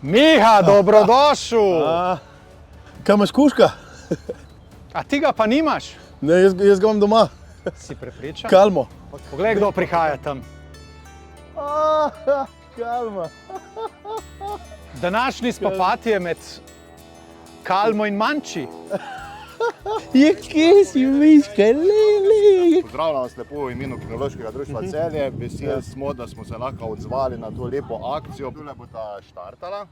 Miha, dobrodošel! Kaj imaš kužka? A ti ga pa nimaš? Ne, jaz ga imam doma. Si prepričan? Kalmo. Poglej, kdo prihaja tam. Kalma. Današnji spopad je med Kalmo in Manči. Je, kje si, Miška, le. Pozdravljam vas lepo v imenu Kinološkega društva Celje. Veseli smo, da smo se lahko odzvali na to lepo akcijo. Tule bo ta štartala.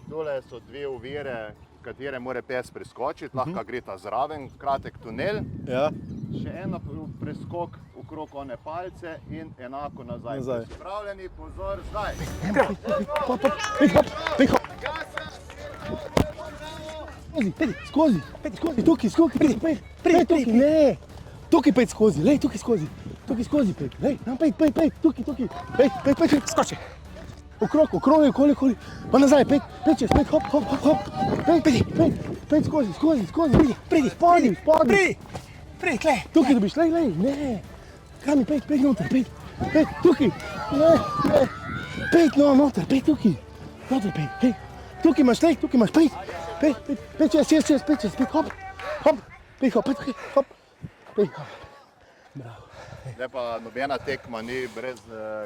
Tule so dve ovire, katere mora pes preskočiti. Lahko gre ta zraven, kratek tunel. Ja. Še eno preskok okrog one palce in enako nazaj. Pripravljeni, pozor, zdaj. Skozi, tukaj, tukaj, ne. Tukaj pet skozi, lej, tukaj skozi, pet, lej, nam pet, tukaj, pet, skoči. Okrog, okoli, pa nazaj, pet čez, pet, hop, pet skozi, pridi, spodaj, Pridi, tle. tukaj dobiš, lej, ne. Kaj mi, pet noter, pet, tukaj, ne, pet noter, pet tukaj, noter, pet, tukaj imaš, lej, tukaj imaš, pet čez, hop, pet, tukaj, hop, bravo. Zdaj pa nobena tekma ni brez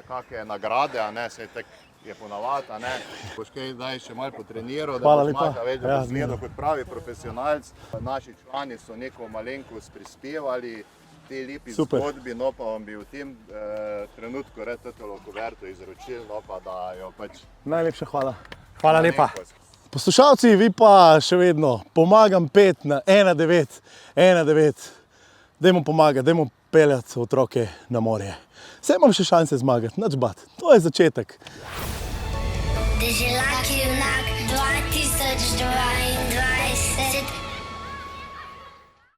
kakšne nagrade, a ne, saj tek je ponavad, a ne. Boš kaj zdaj še malo potreniral, da boš malo več izgledal kot pravi profesionalc. Naši člani so neko malenkost prispevali te lepi zgodbi, no pa vam bi v tem trenutku rad totolo kuverto izročil, no pa da jo pač... Najlepša hvala. Hvala lepa. Poslušalci, vi pa še vedno pomagam pet na 1-9. Dajmo pomagati, dajmo peljati otroke na morje. Saj imam še šanse zmagati, nič bat. To je začetek. Did you like you knock 2002?